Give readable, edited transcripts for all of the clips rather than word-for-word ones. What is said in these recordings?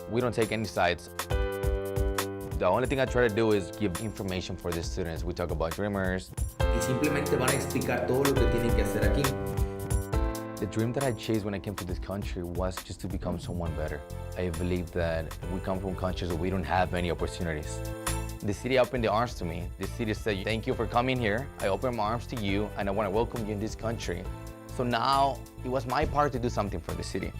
We don't take any sides. The only thing I try to do is give information for the students. We talk about dreamers. Y simplemente van a explicar todo lo que tienen que hacer aquí. The dream that I chased when I came to this country was just to become someone better. I believe that we come from countries where we don't have many opportunities. The city opened the arms to me. The city said, thank you for coming here. I open my arms to you and I want to welcome you in this country. So now it was my part to do something for the city.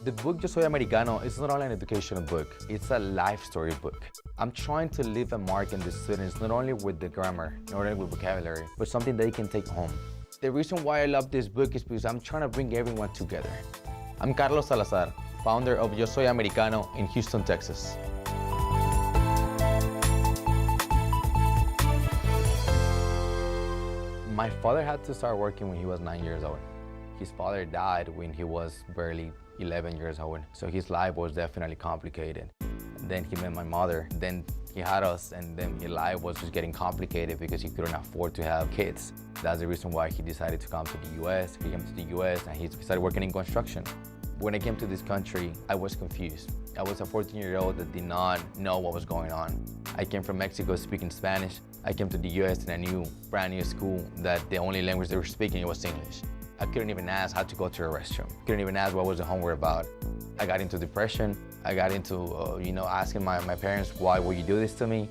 The book Yo Soy Americano is not only an educational book, it's a life story book. I'm trying to leave a mark in the students, not only with the grammar, not only with vocabulary, but something they can take home. The reason why I love this book is because I'm trying to bring everyone together. I'm Carlos Salazar, founder of Yo Soy Americano in Houston, Texas. My father had to start working when he was 9 years old. His father died when he was barely 11 years old, so his life was definitely complicated. Then he met my mother, then he had us, and then his life was just getting complicated because he couldn't afford to have kids. That's the reason why he decided to come to the US. He came to the US and he started working in construction. When I came to this country, I was confused. I was a 14-year-old that did not know what was going on. I came from Mexico speaking Spanish. I came to the US in a brand new school that the only language they were speaking was English. I couldn't even ask how to go to a restroom. Couldn't even ask what was the homework about. I got into depression. I got into, asking my parents, why would you do this to me?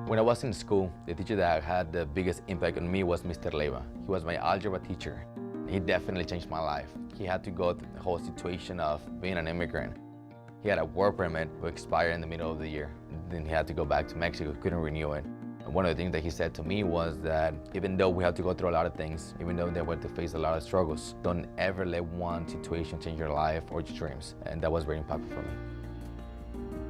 When I was in school, the teacher that had the biggest impact on me was Mr. Leiva. He was my algebra teacher. He definitely changed my life. He had to go through the whole situation of being an immigrant. He had a work permit to expire in the middle of the year. Then he had to go back to Mexico, couldn't renew it. And one of the things that he said to me was that even though we have to go through a lot of things, even though they had to face a lot of struggles, don't ever let one situation change your life or your dreams. And that was very impactful for me.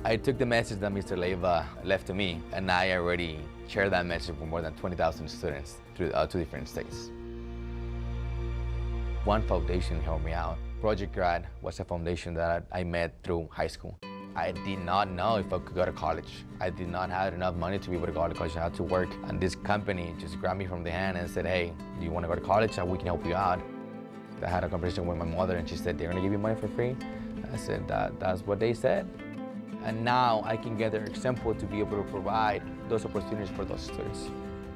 I took the message that Mr. Leiva left to me, and I already shared that message with more than 20,000 students through 2 different states. One foundation helped me out. Project Grad was a foundation that I met through high school. I did not know if I could go to college. I did not have enough money to be able to go to college. I had to work. And this company just grabbed me from the hand and said, hey, do you want to go to college? We can help you out. I had a conversation with my mother and she said, they're gonna give you money for free? I said, that's what they said. And now I can get their example to be able to provide those opportunities for those students.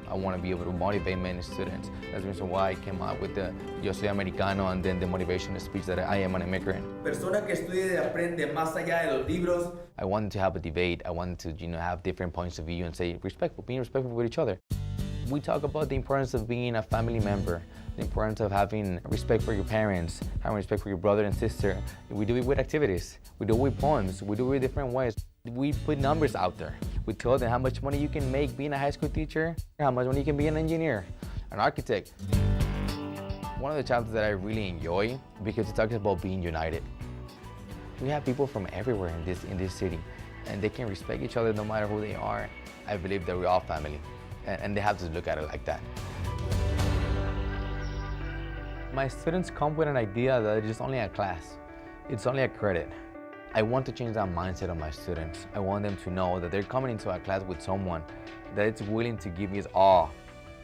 I want to be able to motivate many students. That's the reason why I came out with the Yo Soy Americano and then the motivational speech that I am an immigrant. Persona que estudia y aprende más allá de los libros. I wanted to have a debate. I wanted to, have different points of view and say being respectful with each other. We talk about the importance of being a family member, the importance of having respect for your parents, having respect for your brother and sister. We do it with activities. We do it with poems. We do it different ways. We put numbers out there. We tell them how much money you can make being a high school teacher, how much money you can be an engineer, an architect. One of the chapters that I really enjoy because it talks about being united. We have people from everywhere in this city, and they can respect each other no matter who they are. I believe that we're all family, and they have to look at it like that. My students come with an idea that it's just only a class. It's only a credit. I want to change that mindset of my students. I want them to know that they're coming into a class with someone that is willing to give his all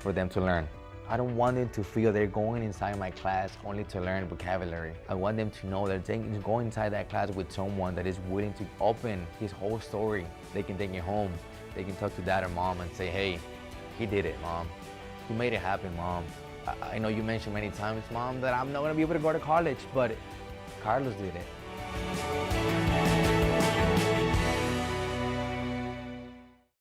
for them to learn. I don't want them to feel they're going inside my class only to learn vocabulary. I want them to know that they're going inside that class with someone that is willing to open his whole story. They can take it home. They can talk to dad or mom and say, hey, he did it, mom. He made it happen, mom. I know you mentioned many times, mom, that I'm not gonna be able to go to college, but Carlos did it.